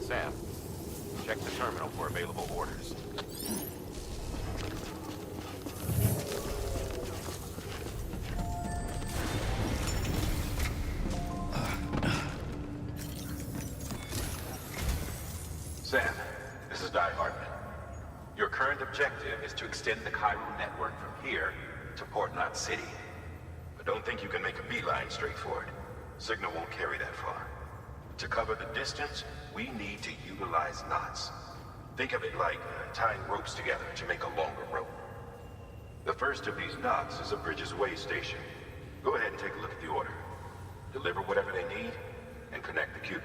Sam, check the terminal for available orders. Sam, this is Di Hartman. Your current objective is to extend the Cairo network from here to Port Knot City. But don't think you can make a beeline straight for it. Signal won't carry that far. To cover the distance, we need to utilize knots. Think of it like tying ropes together to make a longer rope. The first of these knots is a Bridges Way station. Go ahead and take a look at the order. Deliver whatever they need, and connect the Cupid.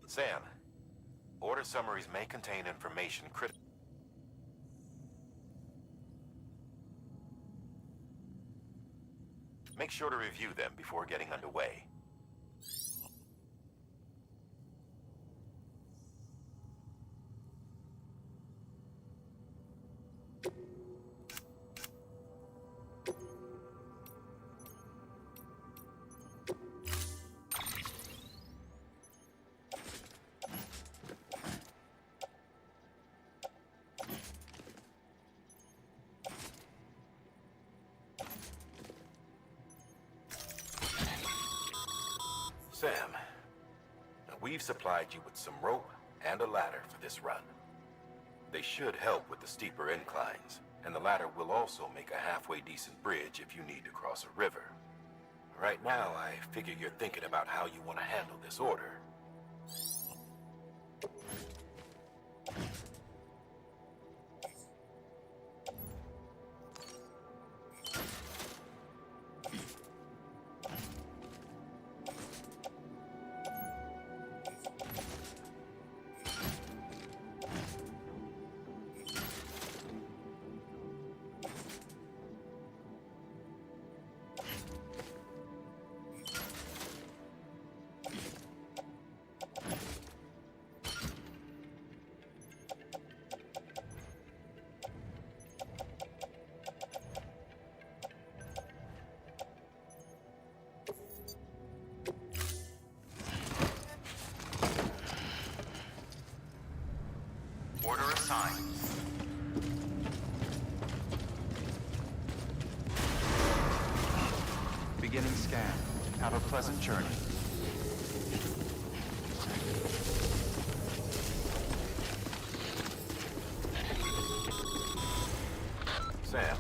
Sam, order summaries may contain information critical. Make sure to review them before getting underway. Sam, we've supplied you with some rope and a ladder for this run. They should help with the steeper inclines, and the ladder will also make a halfway decent bridge if you need to cross a river. Right now, I figure you're thinking about how you want to handle this order. Order assigned. Beginning scan. Have a pleasant journey. Sam,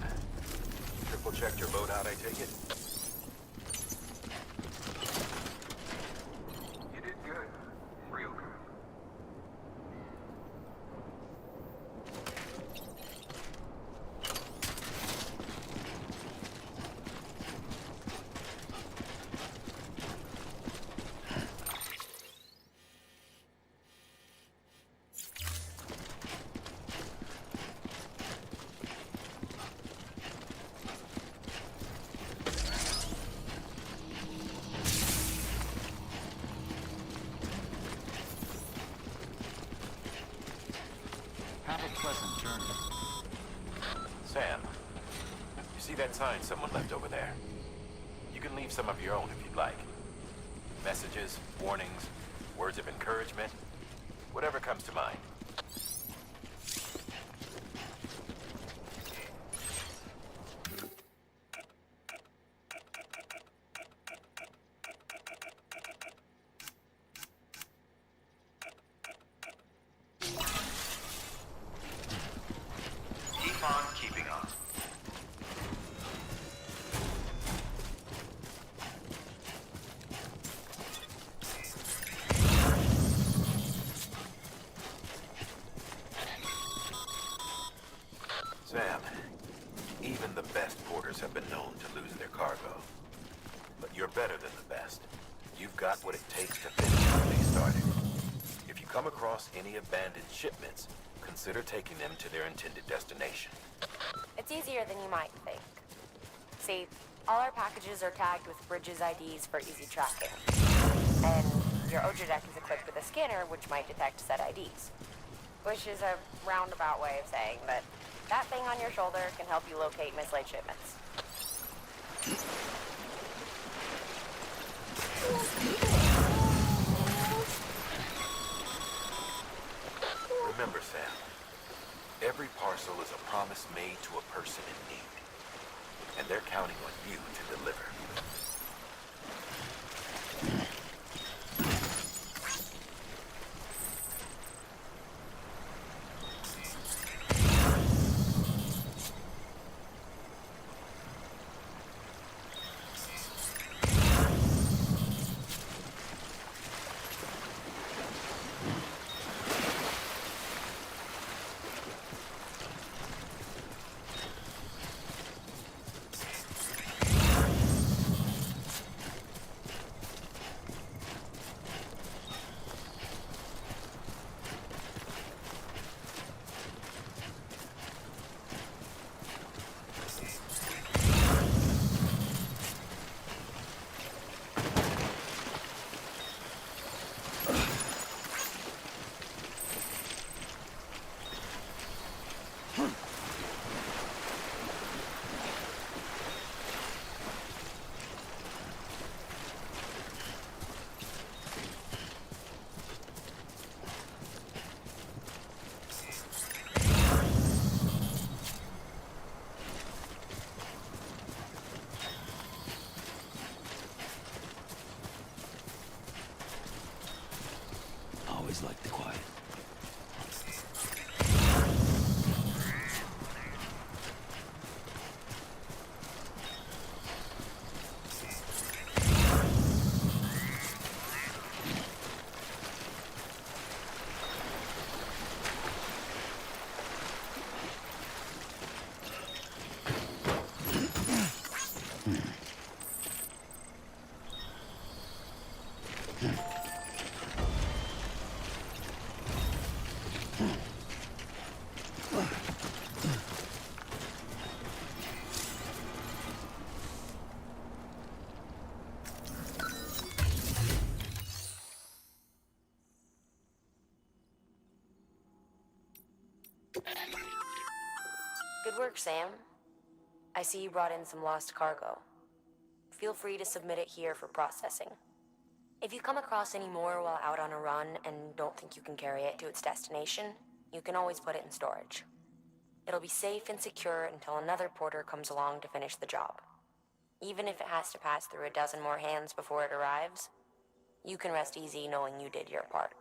triple checked your loadout, I take it? You did good. Real good. Have a pleasant journey. Sam, you see that sign someone left over there? You can leave some of your own if you'd like. Messages, warnings, words of encouragement, whatever comes to mind. Keep on keeping on. Sam, even the best porters have been known to lose their cargo. But you're better than the best. You've got what it takes to finish where they started. If you come across any abandoned shipments, consider taking them to their intended destination. It's easier than you might think. See, all our packages are tagged with Bridges IDs for easy tracking. And your OJ deck is equipped with a scanner which might detect set IDs. Which is a roundabout way of saying that that thing on your shoulder can help you locate mislaid shipments. Remember, Sam, every parcel is a promise made to a person in need. And they're counting on you to deliver. Always like the quiet. Good work, Sam. I see you brought in some lost cargo. Feel free to submit it here for processing. If you come across any more while out on a run and don't think you can carry it to its destination, you can always put it in storage. It'll be safe and secure until another porter comes along to finish the job. Even if it has to pass through a dozen more hands before it arrives, you can rest easy knowing you did your part.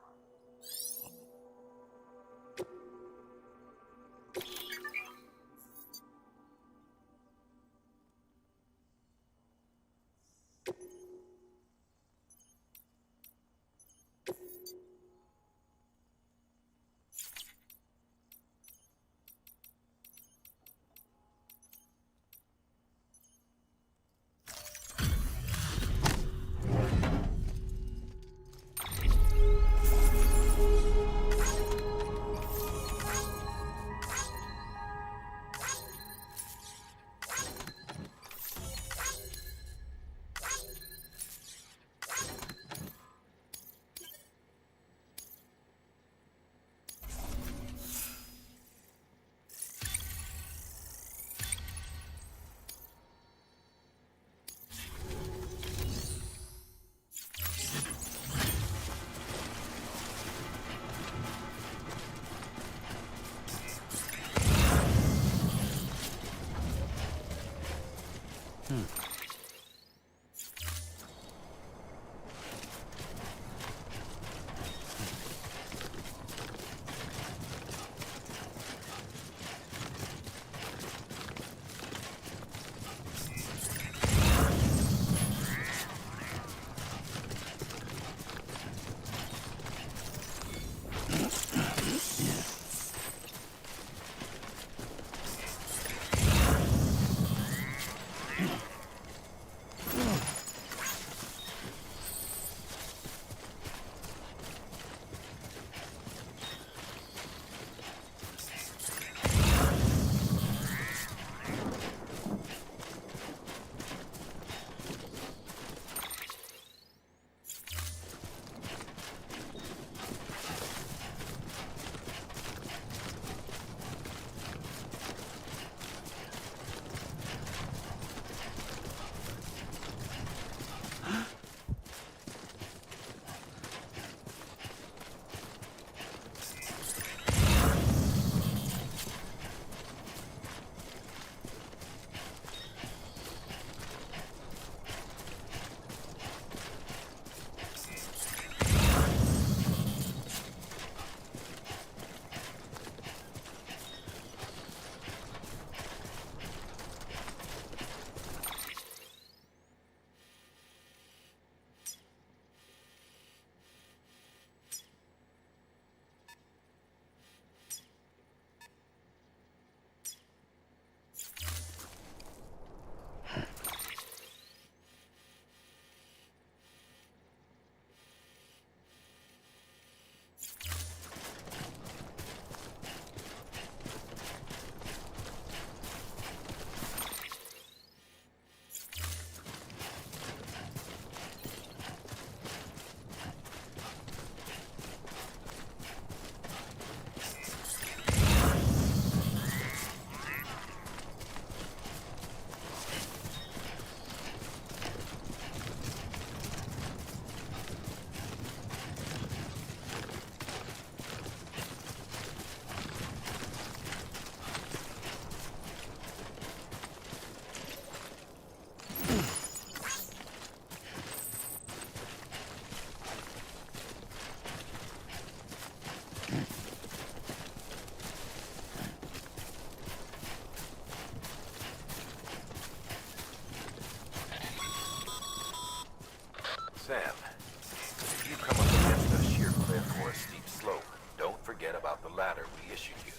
Sam, if you come up against a sheer cliff or a steep slope, don't forget about the ladder we issued you.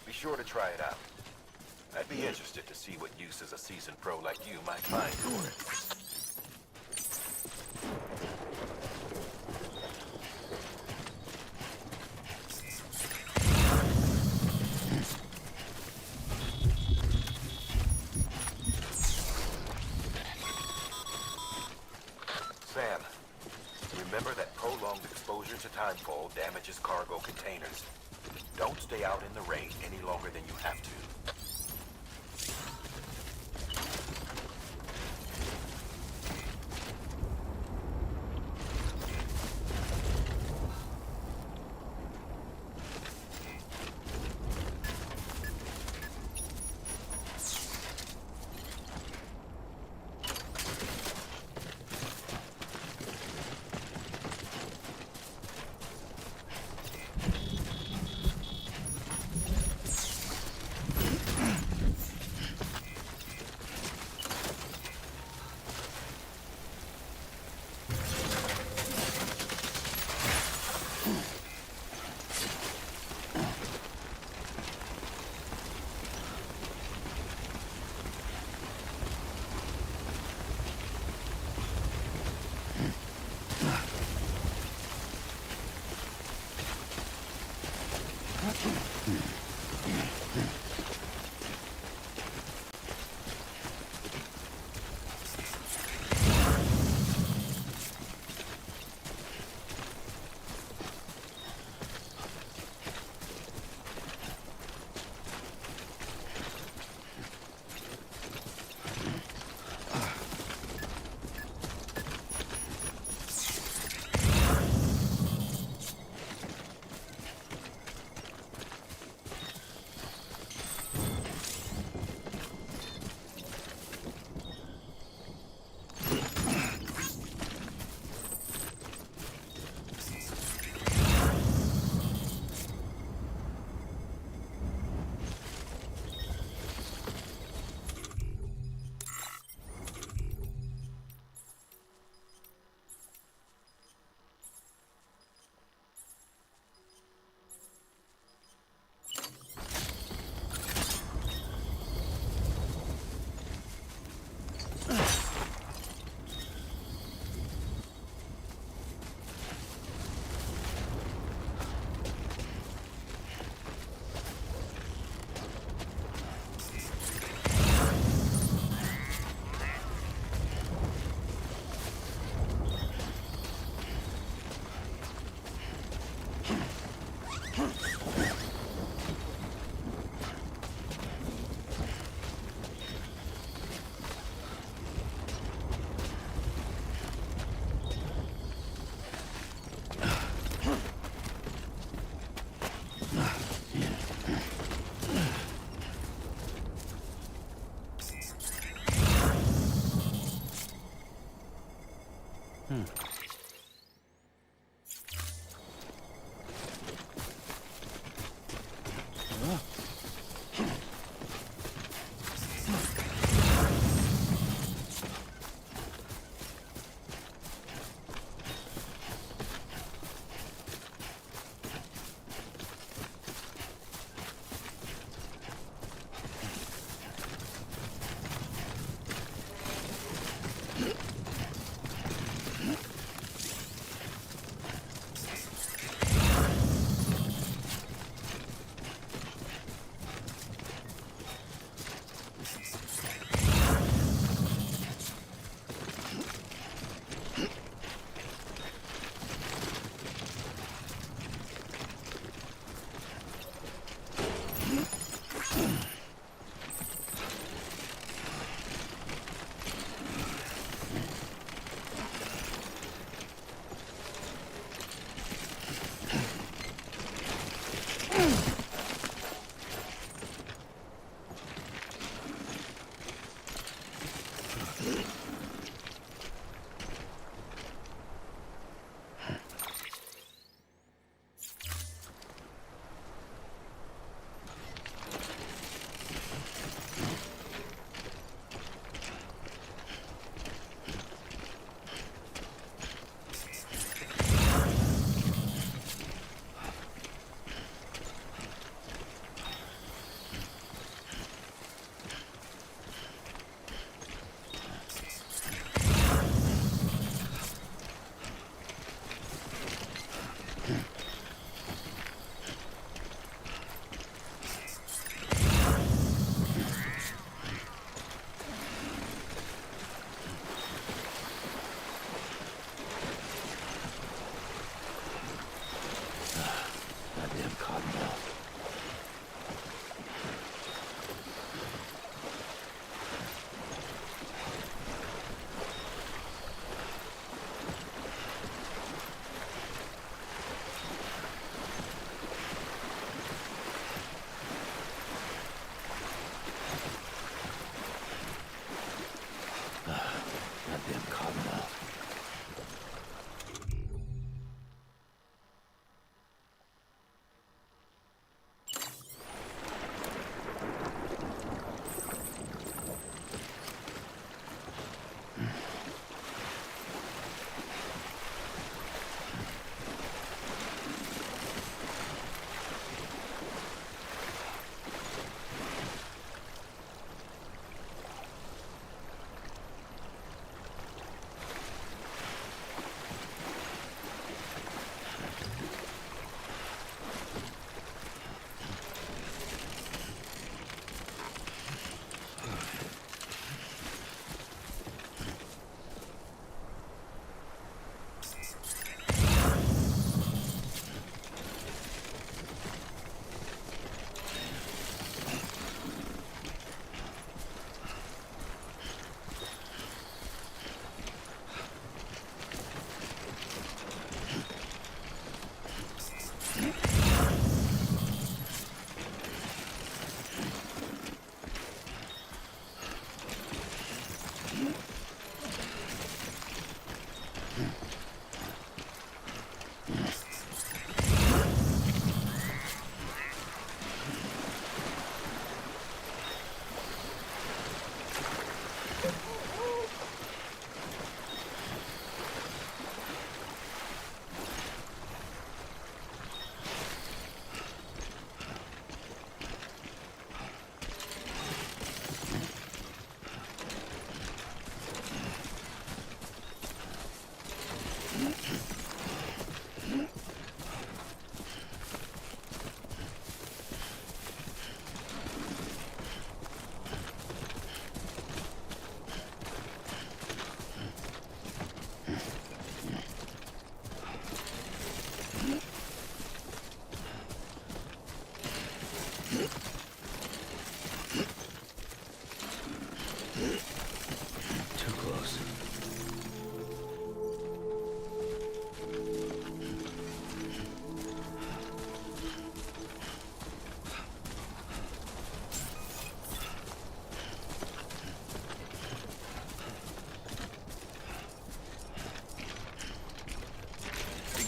Be sure to try it out. I'd be interested to see what uses a seasoned pro like you might find for it. Sam, remember that prolonged exposure to timefall damages cargo containers. Don't stay out in the rain any longer than you have to.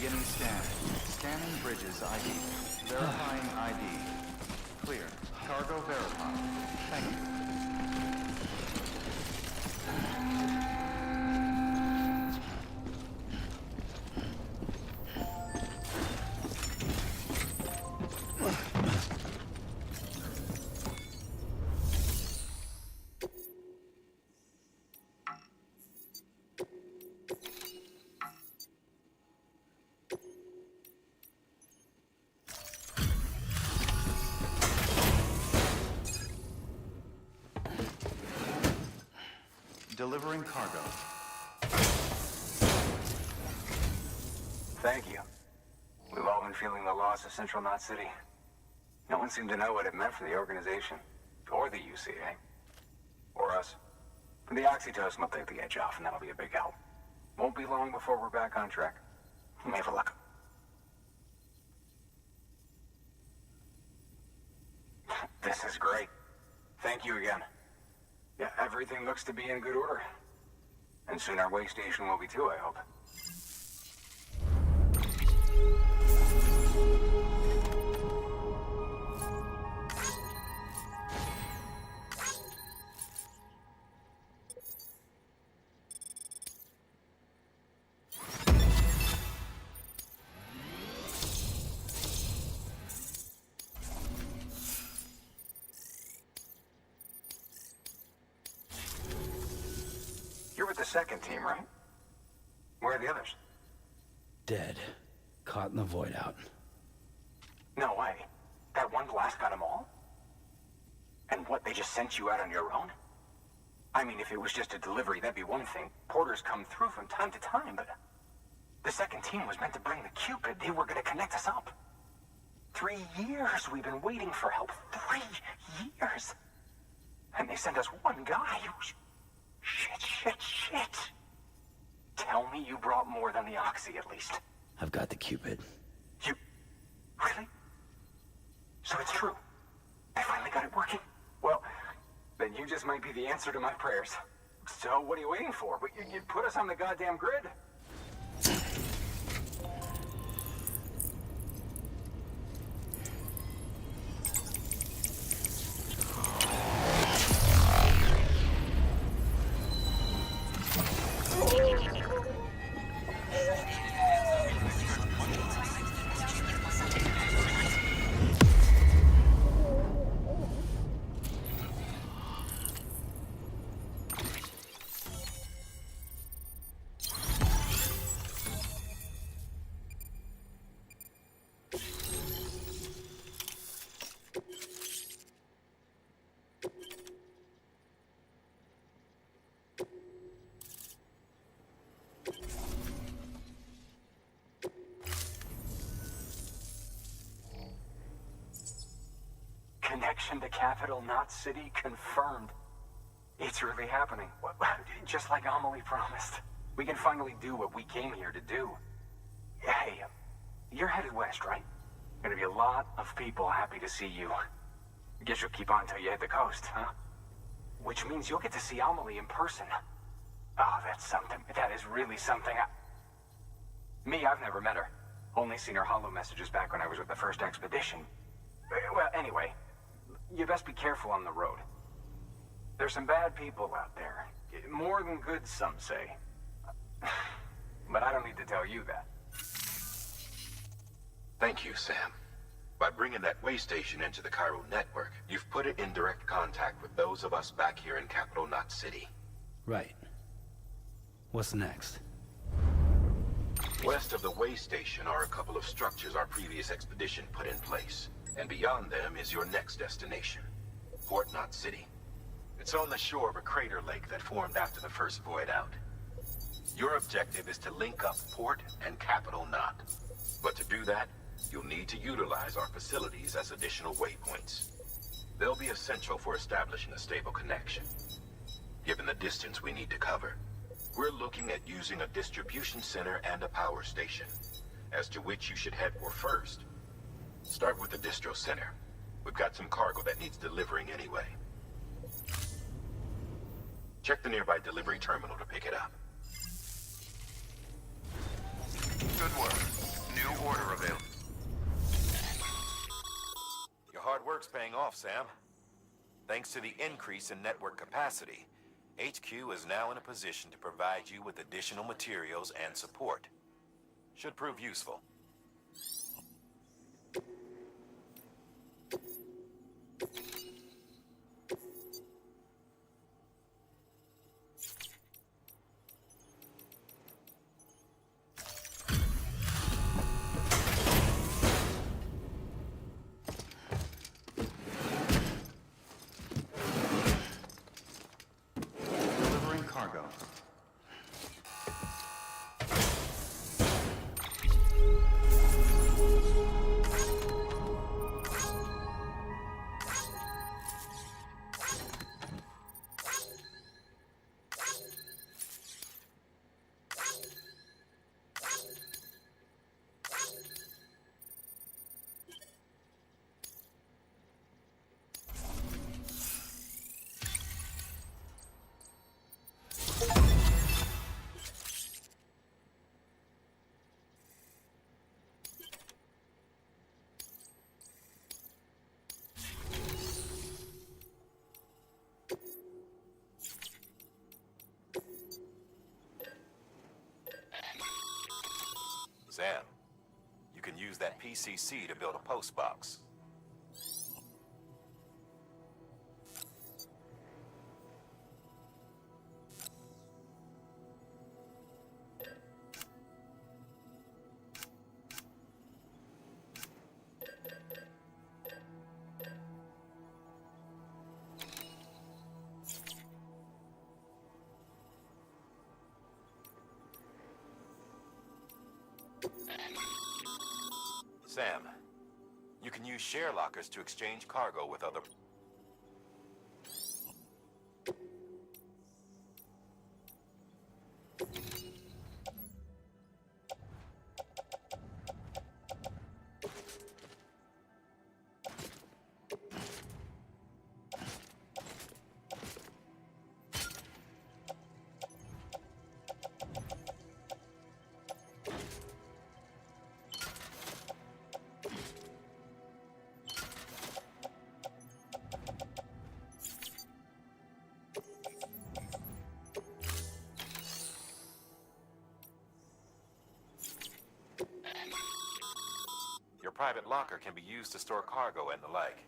Beginning scan. Scanning bridges ID. Verifying ID. Clear. Cargo verified. Thank you. Delivering cargo. Thank you. We've all been feeling the loss of Central Knot City. No one seemed to know what it meant for the organization. Or the UCA. Or us. The oxytocin will take the edge off, and that'll be a big help. Won't be long before we're back on track. You may have a luck. This is great. Thank you again. Yeah, everything looks to be in good order. And soon our way station will be too, I hope. You're with the second team, right? Where are the others? Dead. Caught in the void out. No way. That one blast got them all? And what, they just sent you out on your own? I mean, if it was just a delivery, that'd be one thing. Porters come through from time to time, but... The second team was meant to bring the Cupid. They were gonna connect us up. 3 years we've been waiting for help. 3 years! And they sent us one guy who's... Shit. Tell me you brought more than the Oxy, at least. I've got the Cupid. You... Really? So it's true. I finally got it working. Well, then you just might be the answer to my prayers. So what are you waiting for? You put us on the goddamn grid. Connection to capital, not city, confirmed. It's really happening. Just like Amelie promised. We can finally do what we came here to do. Hey, you're headed west, right? Gonna be a lot of people happy to see you. Guess you'll keep on till you hit the coast, huh? Which means you'll get to see Amelie in person. Oh, that's something. That is really something. Me, I've never met her. Only seen her holo messages back when I was with the first expedition. Well, anyway, you best be careful on the road. There's some bad people out there. More than good, some say. But I don't need to tell you that. Thank you, Sam. By bringing that way station into the Cairo network, you've put it in direct contact with those of us back here in Capital Knot City. Right. What's next? West of the way station are a couple of structures our previous expedition put in place. And beyond them is your next destination, Port Knot City. It's on the shore of a crater lake that formed after the first void out. Your objective is to link up Port and Capital Knot. But to do that, you'll need to utilize our facilities as additional waypoints. They'll be essential for establishing a stable connection. Given the distance we need to cover, we're looking at using a distribution center and a power station, as to which you should head for first. Start with the distro center. We've got some cargo that needs delivering anyway. Check the nearby delivery terminal to pick it up. Good work. New order available. Your hard work's paying off, Sam. Thanks to the increase in network capacity, HQ is now in a position to provide you with additional materials and support. Should prove useful. Delivering cargo. Sam, you can use that PCC to build a post box. Sam, you can use share lockers to exchange cargo with other... private locker can be used to store cargo and the like.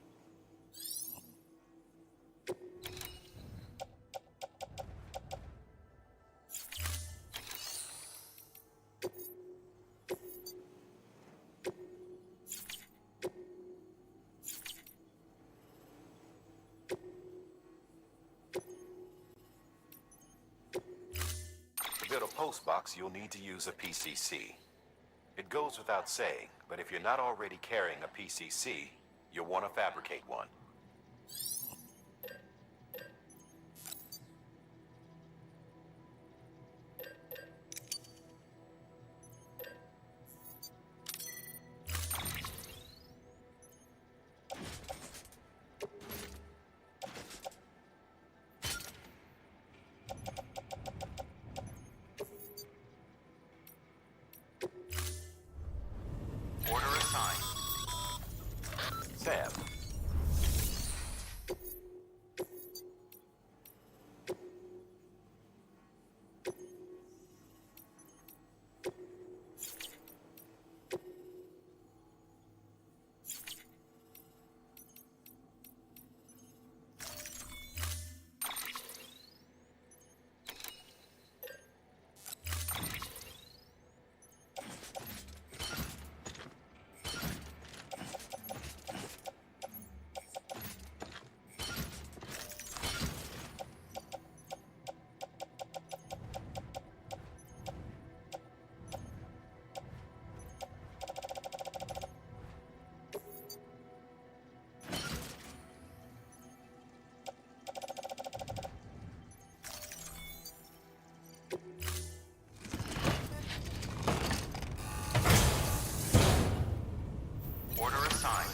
To build a post box, you'll need to use a PCC. It goes without saying, but if you're not already carrying a PCC, you'll want to fabricate one. Order assigned. Sam, Order assigned.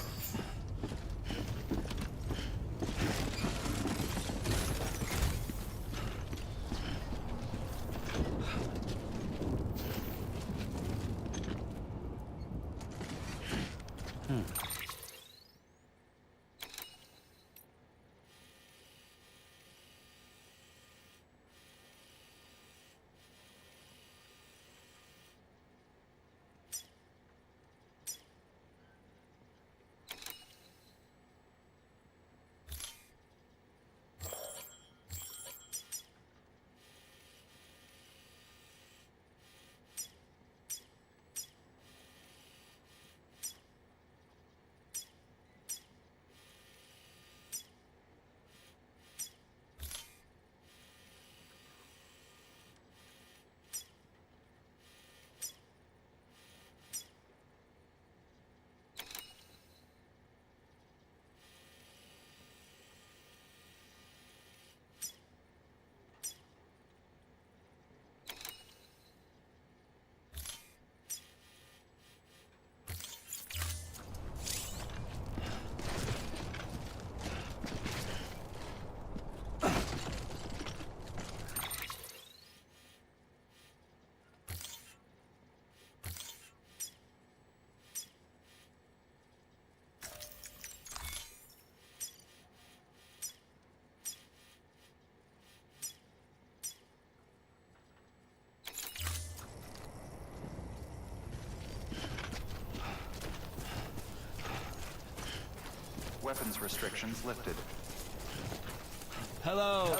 Weapons restrictions lifted. Hello.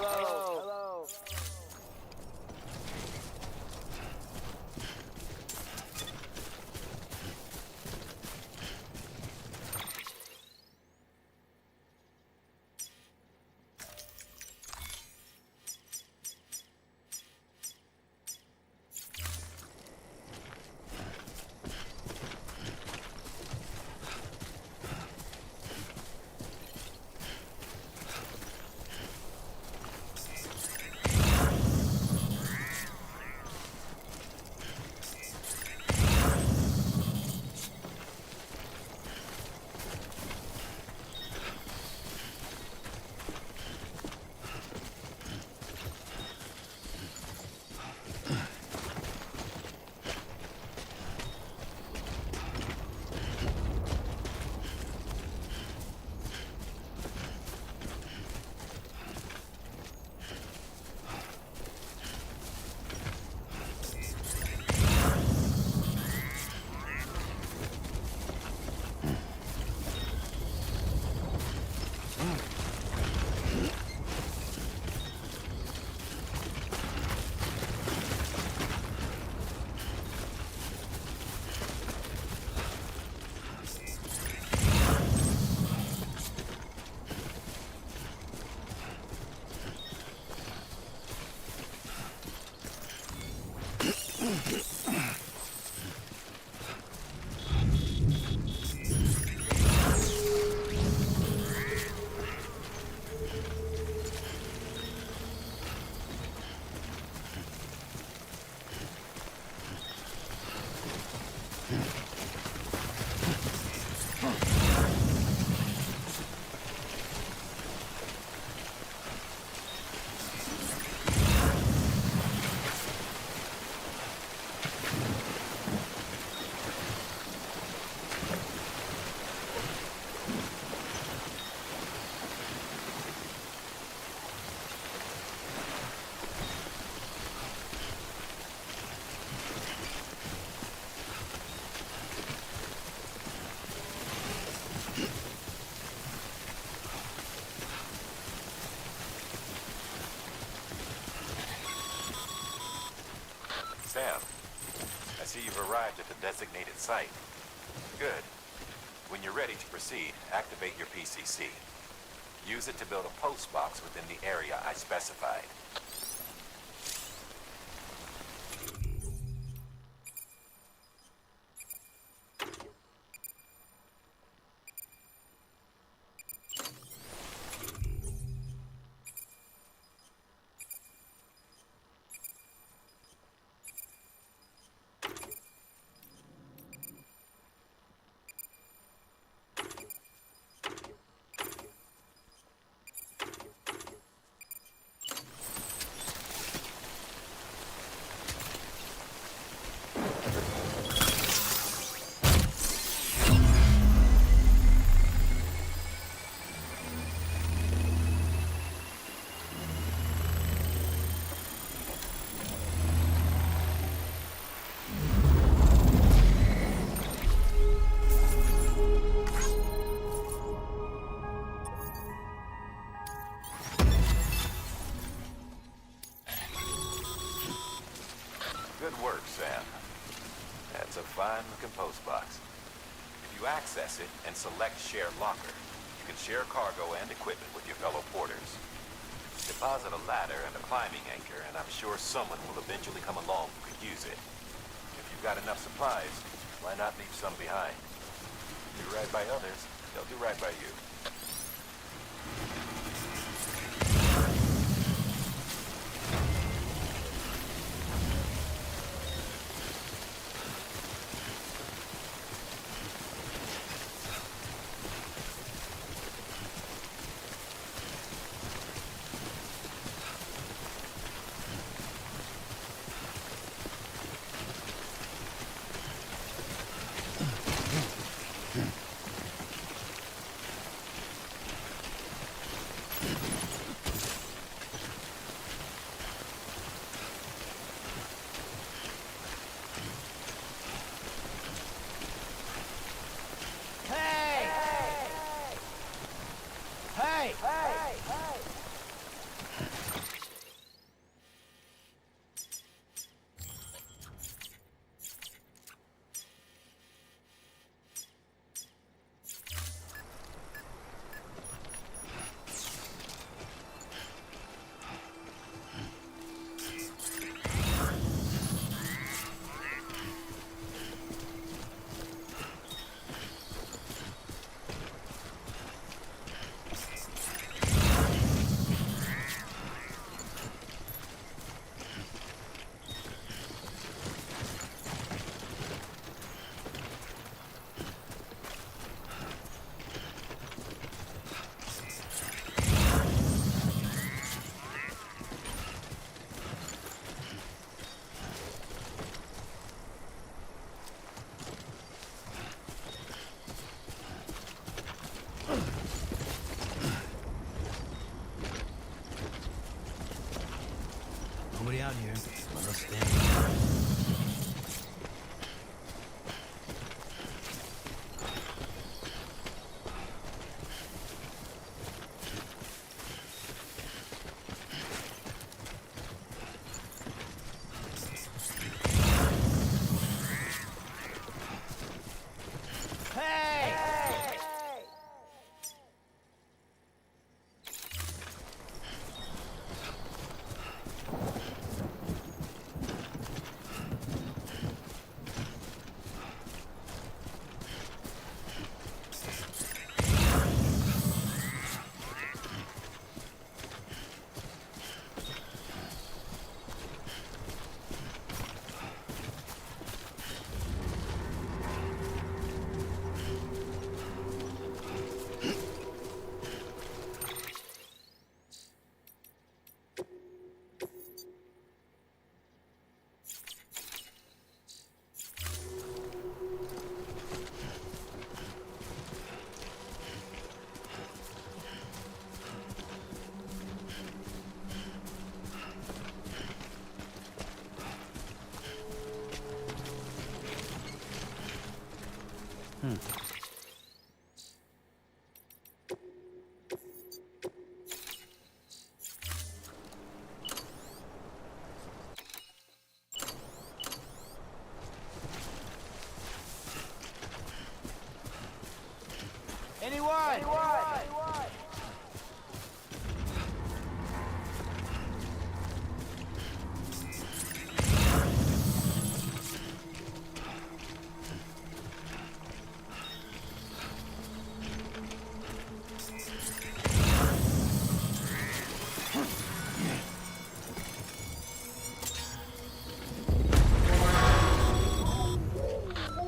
Sam, I see you've arrived at the designated site. Good. When you're ready to proceed, activate your PCC. Use it to build a post box within the area I specified. Good work, Sam. That's a fine-looking post box. If you access it and select Share Locker, you can share cargo and equipment with your fellow porters. Deposit a ladder and a climbing anchor, and I'm sure someone will eventually come along who could use it. If you've got enough supplies, why not leave some behind? Do right by others, they'll do right by you.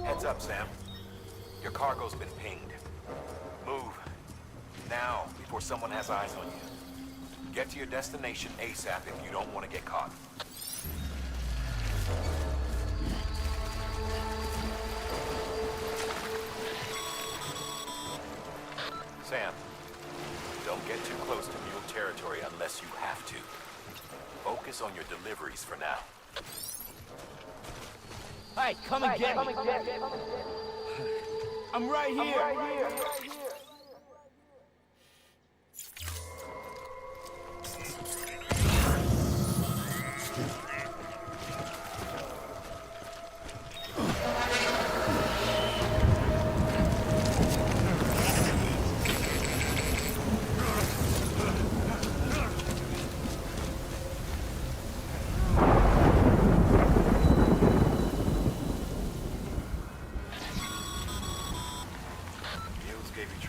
Heads up, Sam. Your cargo's been pinged. Move. Now, before someone has eyes on you. Get to your destination ASAP if you don't want to get caught. Sam, don't get too close to mule territory unless you have to. Focus on your deliveries for now. Hey, come and get me. I'm right here. Mules gave you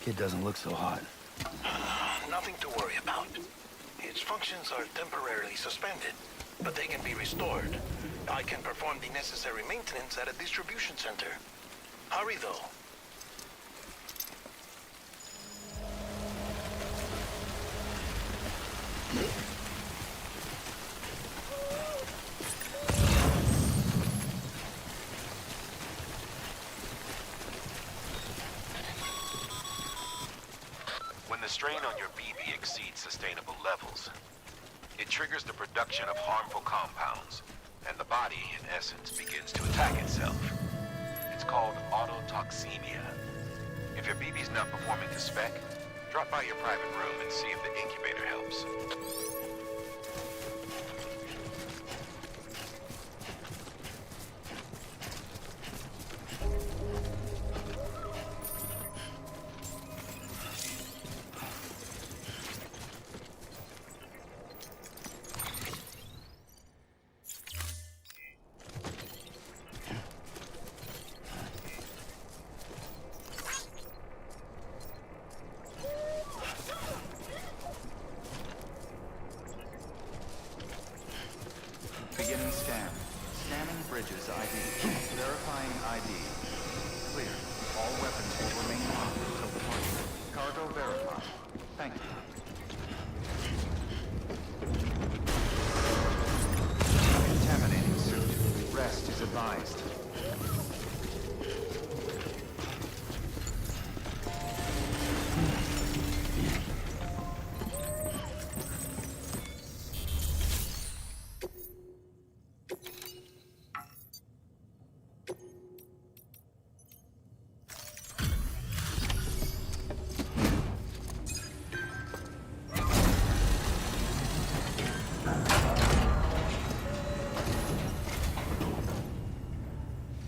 Kid doesn't look so hot. Nothing to worry about. Its functions are temporarily suspended, but they can be restored. I can perform the necessary maintenance at a distribution center. Hurry, though. When the strain on your BB exceeds sustainable levels, it triggers the production of harmful compounds, and the body, in essence, begins to attack itself. It's called autotoxemia. If your BB's not performing to spec, drop by your private room and see if the incubator helps. Beginning scan. Scanning bridges ID. Verifying ID. Clear. All weapons will remain locked until departure. Cargo verified. Thank you. Contaminating suit. Rest is advised.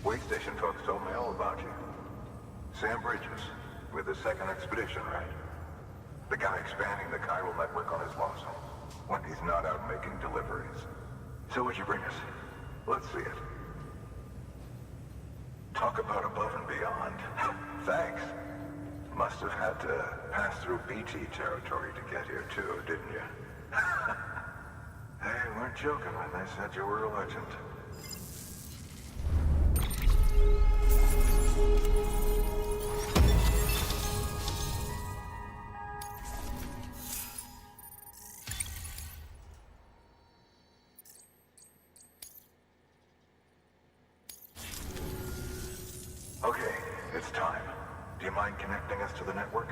Way station folks told me all about you. Sam Bridges, with the second expedition, right? The guy expanding the chiral network on his lonesome, when he's not out making deliveries. So what'd you bring us? Let's see it. Talk about above and beyond. Thanks. Must have had to pass through BT territory to get here too, didn't you? They weren't joking when they said you were a legend. Okay, it's time. Do you mind connecting us to the network?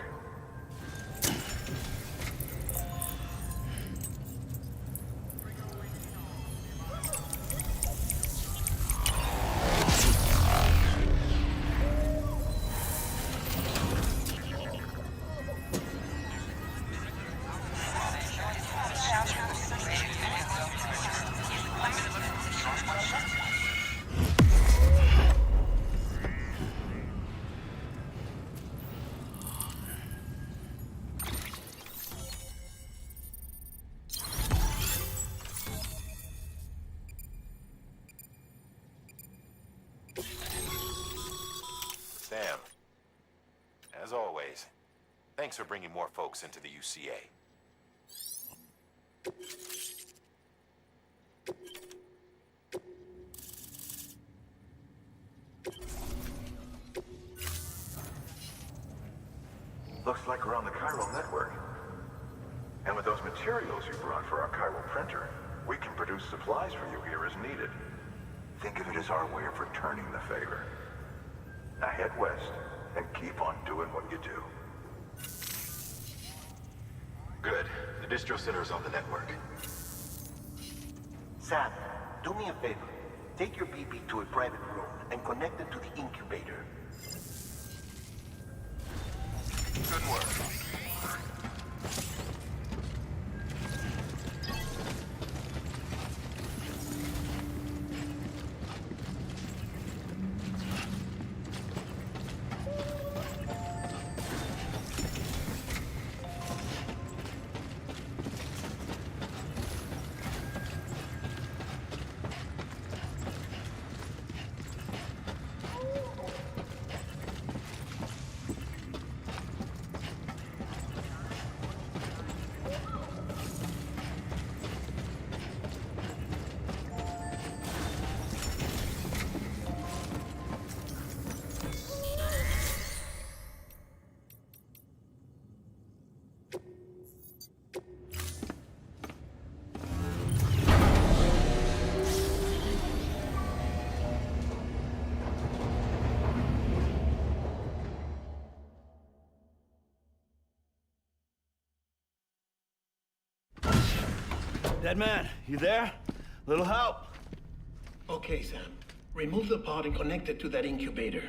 Sam, as always, thanks for bringing more folks into the UCA. Looks like we're on the chiral network. And with those materials you brought for our chiral printer, we can produce supplies for you here as needed. Think of it as our way of returning the favor. Now head west and keep on doing what you do. Good. The distro center is on the network. Sam, do me a favor. Take your BB to a private room and connect it to the incubator. Good work. Dead man, you there? Little help? Okay, Sam. Remove the pod and connect it to that incubator.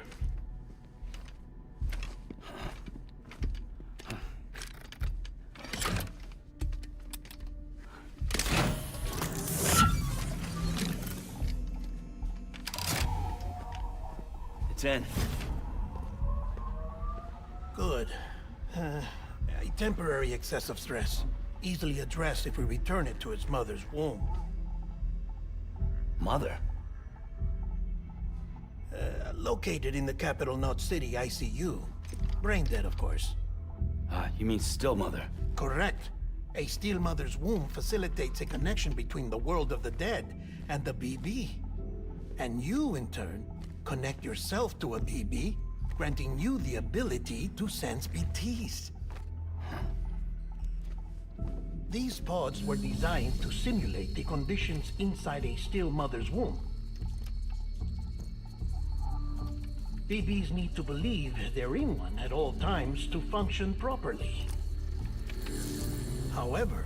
It's in. Good. A temporary excess of stress. Easily addressed if we return it to its mother's womb. Mother? Located in the capital Knot City ICU. Brain dead, of course. You mean still mother? Correct. A steel mother's womb facilitates a connection between the world of the dead and the BB. And you, in turn, connect yourself to a BB, granting you the ability to sense BTs. These pods were designed to simulate the conditions inside a still mother's womb. BBs need to believe they're in one at all times to function properly. However,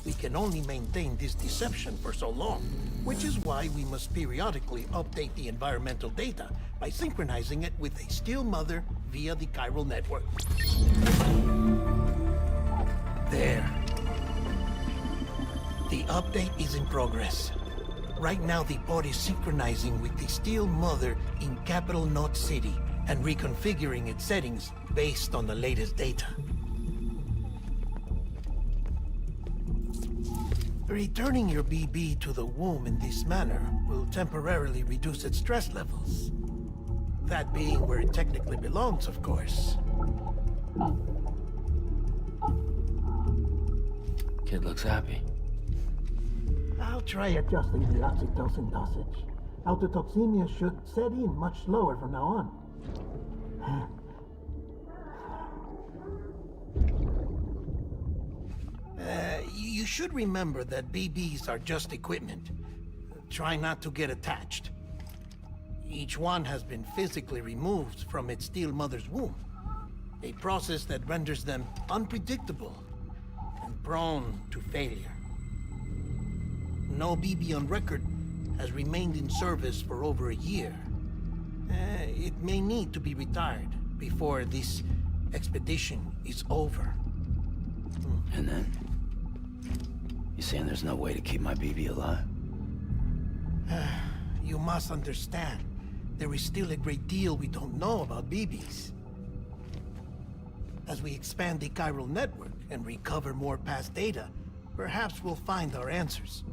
we can only maintain this deception for so long, which is why we must periodically update the environmental data by synchronizing it with a still mother via the chiral network. There. The update is in progress. Right now, the pod is synchronizing with the steel mother in capital Knot City and reconfiguring its settings based on the latest data. Returning your BB to the womb in this manner will temporarily reduce its stress levels. That being where it technically belongs, of course. Kid looks happy. I'll try adjusting the oxytocin dosage. Autotoxemia should set in much slower from now on. You should remember that BBs are just equipment. Try not to get attached. Each one has been physically removed from its steel mother's womb. A process that renders them unpredictable and prone to failure. No BB on record has remained in service for over a year. It may need to be retired before this expedition is over. And then? You saying there's no way to keep my BB alive? You must understand, there is still a great deal we don't know about BBs. As we expand the chiral network and recover more past data, perhaps we'll find our answers.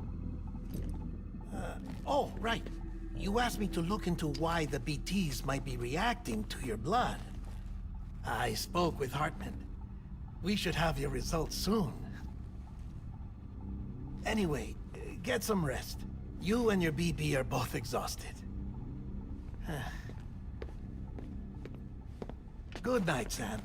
Oh, right. You asked me to look into why the BTs might be reacting to your blood. I spoke with Hartman. We should have your results soon. Anyway, get some rest. You and your BB are both exhausted. Good night, Sam.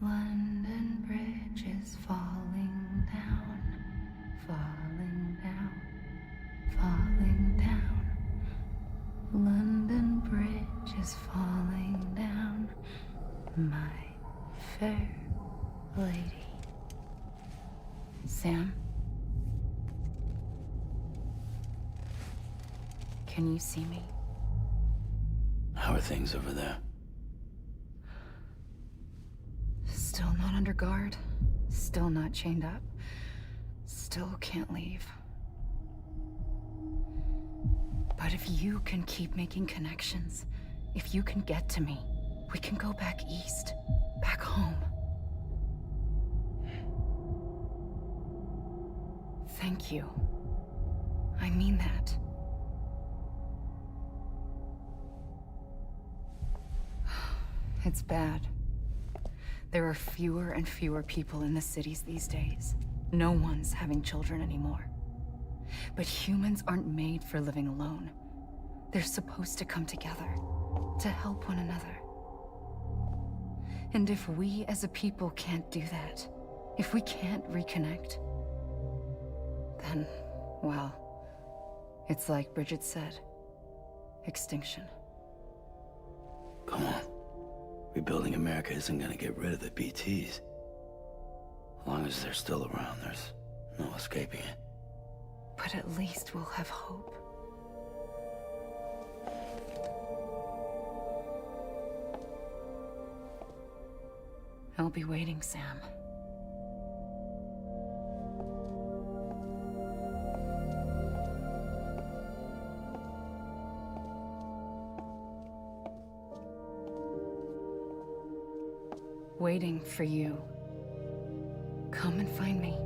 London Bridge is falling down, falling down, falling down. London Bridge is falling down, my fair lady. Sam? Can you see me? How are things over there? Still not under guard, still not chained up, still can't leave. But if you can keep making connections, if you can get to me, we can go back east, back home. Thank you. I mean that. It's bad. There are fewer and fewer people in the cities these days. No one's having children anymore. But humans aren't made for living alone. They're supposed to come together, to help one another. And if we as a people can't do that, if we can't reconnect, then, well, it's like Bridget said, extinction. Come on. Rebuilding America isn't gonna get rid of the BTs. As long as they're still around, there's no escaping it. But at least we'll have hope. I'll be waiting, Sam. Waiting for you. Come and find me.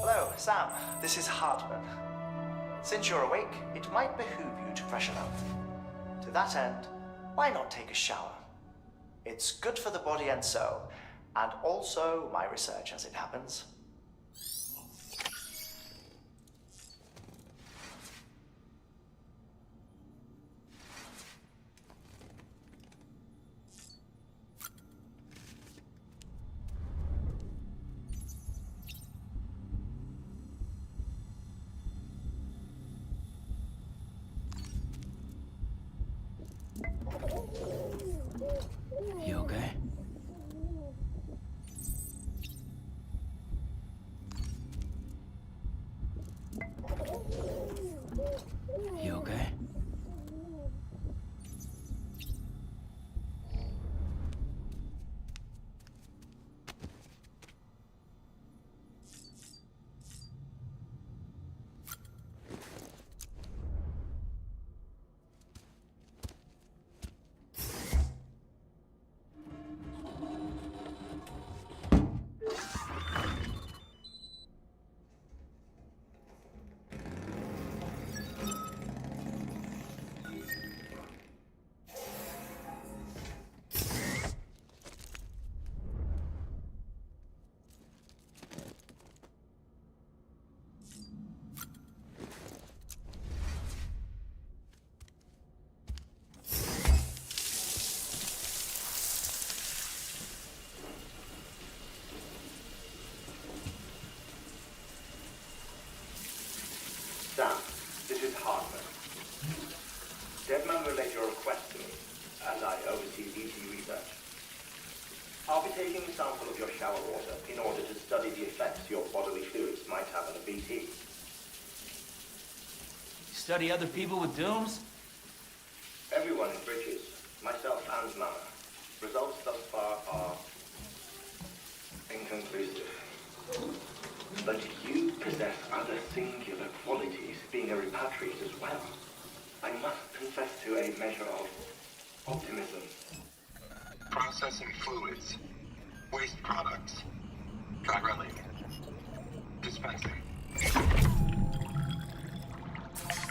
Hello, Sam. This is Hartman. Since you're awake, it might behoove you to freshen up. To that end, why not take a shower? It's good for the body and soul, and also my research as it happens. You okay? You okay? Sam, this is Hartman. Deadman relayed your request to me, and I oversee BT research. I'll be taking a sample of your shower water in order to study the effects your bodily fluids might have on a BT. Study other people with dooms? Everyone in Bridges, myself and Mama. Results thus far are inconclusive. But you possess other singular qualities, being a repatriate as well. I must confess to a measure of optimism. Processing fluids. Waste products. Try running. Dispensing.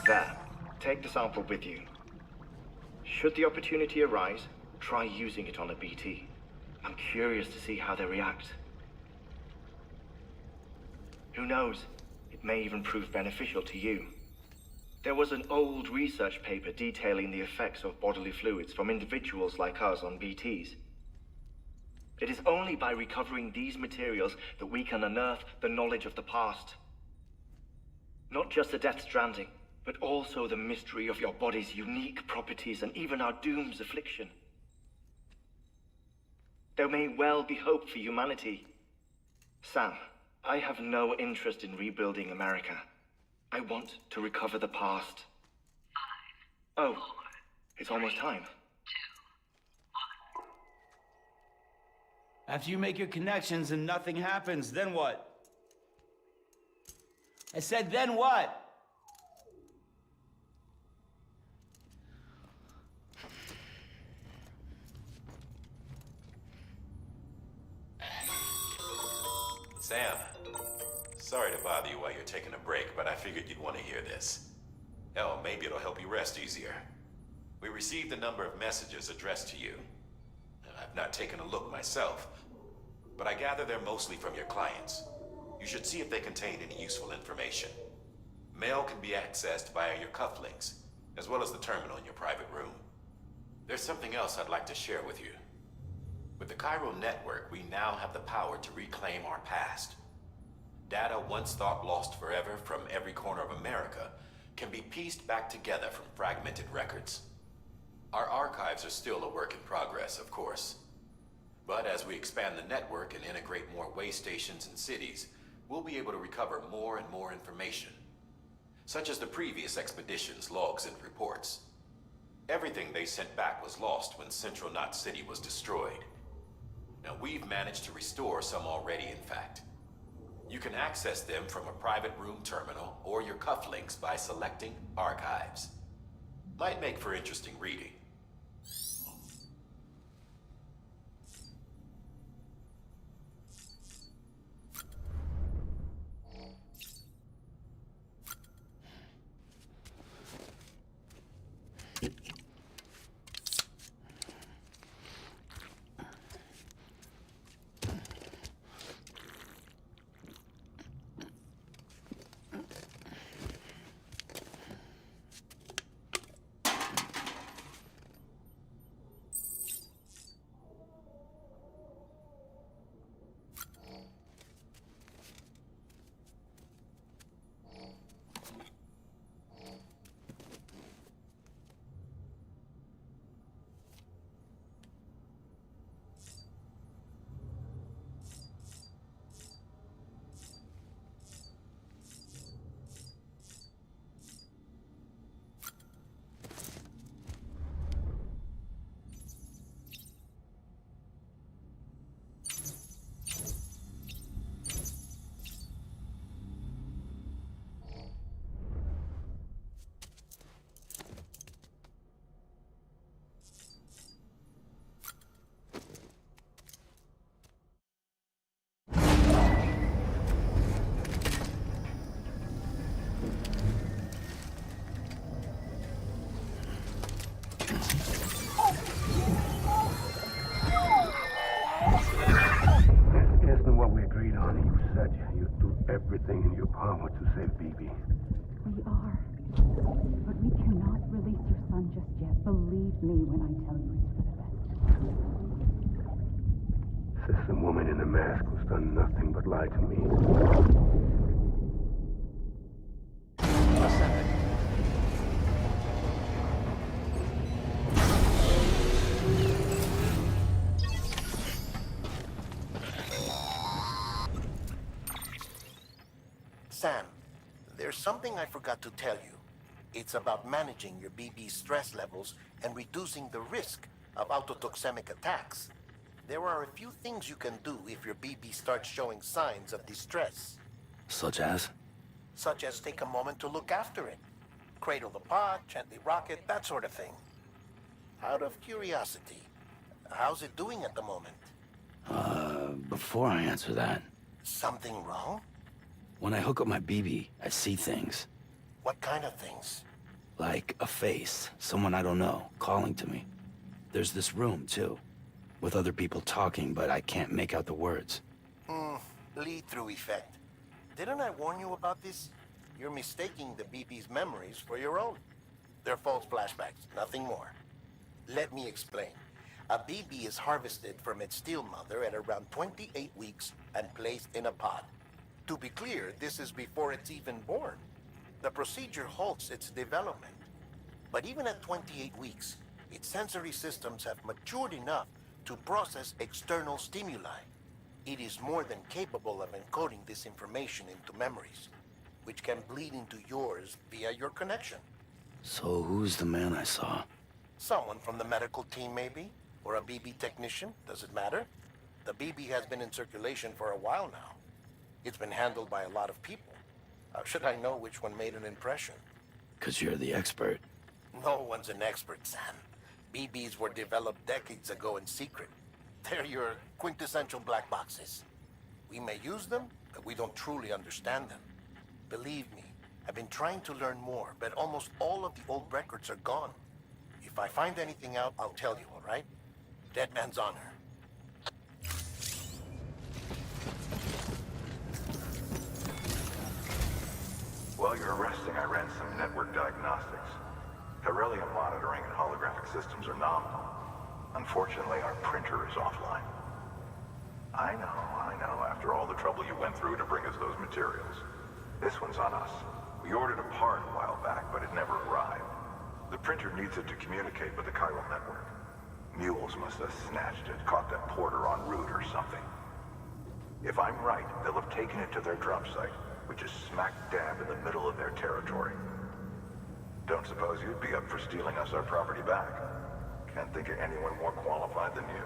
There. Take the sample with you. Should the opportunity arise, try using it on a BT. I'm curious to see how they react. Who knows? It may even prove beneficial to you. There was an old research paper detailing the effects of bodily fluids from individuals like us on BTs. It is only by recovering these materials that we can unearth the knowledge of the past. Not just the Death Stranding, but also the mystery of your body's unique properties and even our doom's affliction. There may well be hope for humanity. Sam, I have no interest in rebuilding America. I want to recover the past. 5, 4, it's almost time. 2, 1. After you make your connections and nothing happens, then what? I said, then what? Sam, Sorry to bother you while you're taking a break, but I figured you'd want to hear this. Hell, maybe it'll help you rest easier. We received a number of messages addressed to you. I've not taken a look myself, but I gather they're mostly from your clients. You should see if they contain any useful information. Mail can be accessed via your cufflinks, as well as the terminal in your private room. There's something else I'd like to share with you. With the Cairo network, we now have the power to reclaim our past. Data once thought lost forever from every corner of America can be pieced back together from fragmented records. Our archives are still a work in progress, of course. But as we expand the network and integrate more way stations and cities, we'll be able to recover more and more information, such as the previous expedition's logs and reports. Everything they sent back was lost when Central Knot City was destroyed. Now, we've managed to restore some already, in fact. You can access them from a private room terminal or your cufflinks by selecting Archives. Might make for interesting reading. Everything in your power to save BB. We are. But we cannot release your son just yet. Believe me when I tell you it's for the best. Says some woman in a mask who's done nothing but lie to me. Sam, there's something I forgot to tell you. It's about managing your BB's stress levels and reducing the risk of autotoxemic attacks. There are a few things you can do if your BB starts showing signs of distress. Such as? Such as take a moment to look after it. Cradle the pod, gently rock it, that sort of thing. Out of curiosity, how's it doing at the moment? Before I answer that... Something wrong? When I hook up my BB, I see things. What kind of things? Like a face, someone I don't know, calling to me. There's this room, too, with other people talking, but I can't make out the words. Lead-through effect. Didn't I warn you about this? You're mistaking the BB's memories for your own. They're false flashbacks, nothing more. Let me explain. A BB is harvested from its steel mother at around 28 weeks and placed in a pod. To be clear, this is before it's even born. The procedure halts its development. But even at 28 weeks, its sensory systems have matured enough to process external stimuli. It is more than capable of encoding this information into memories, which can bleed into yours via your connection. So who's the man I saw? Someone from the medical team, maybe? Or a BB technician? Does it matter? The BB has been in circulation for a while now. It's been handled by a lot of people. How should I know which one made an impression? 'Cause you're the expert. No one's an expert, Sam. BBs were developed decades ago in secret. They're your quintessential black boxes. We may use them, that we don't truly understand them. Believe me, I've been trying to learn more, but almost all of the old records are gone. If I find anything out, I'll tell you, all right? Dead man's honor. While you're resting, I ran some network diagnostics. Beryllium monitoring and holographic systems are nominal. Unfortunately, our printer is offline. I know, after all the trouble you went through to bring us those materials. This one's on us. We ordered a part a while back, but it never arrived. The printer needs it to communicate with the chiral network. Mules must have snatched it, caught that porter en route or something. If I'm right, they'll have taken it to their drop site, which is smack dab in the middle of their territory. Don't suppose you'd be up for stealing us our property back? Can't think of anyone more qualified than you.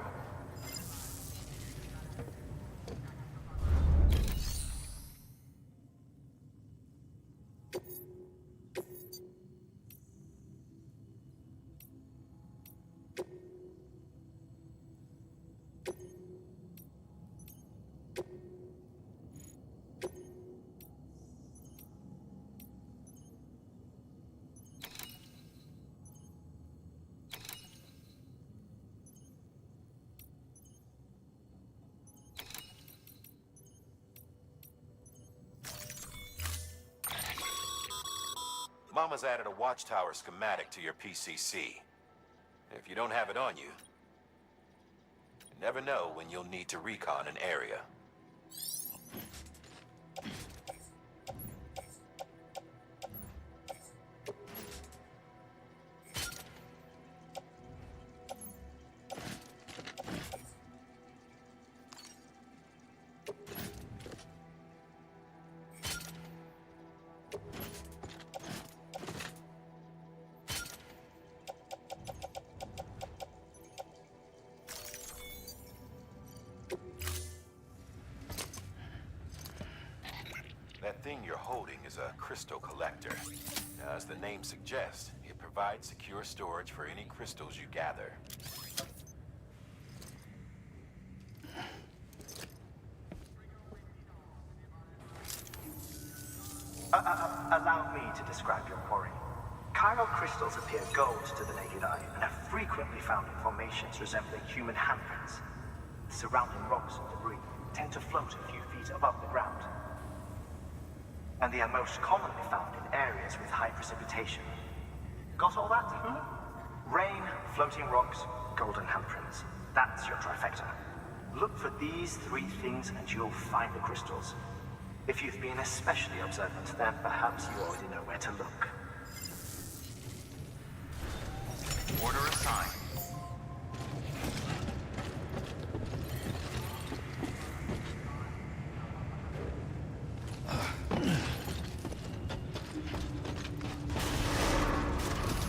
Mama's added a watchtower schematic to your PCC. If you don't have it on you, you never know when you'll need to recon an area. That thing you're holding is a crystal collector. Now, as the name suggests, it provides secure storage for any crystals you gather. Allow me to describe your quarry. Chiral crystals appear gold to the naked eye and are frequently found in formations resembling human handprints. Surrounding rocks and debris tend to float a few feet above the ground. And they are most commonly found in areas with high precipitation. Got all that? Rain, floating rocks, golden handprints. That's your trifecta. Look for these three things and you'll find the crystals. If you've been especially observant, then perhaps you already know where to look. Order assigned.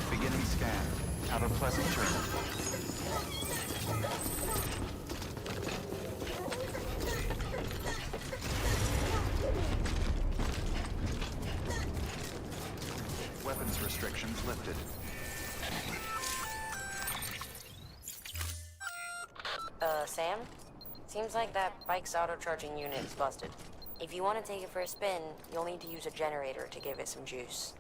Beginning scan. Have a pleasant journey. Weapons restrictions lifted. Sam? Seems like that bike's auto-charging unit is busted. If you want to take it for a spin, you'll need to use a generator to give it some juice.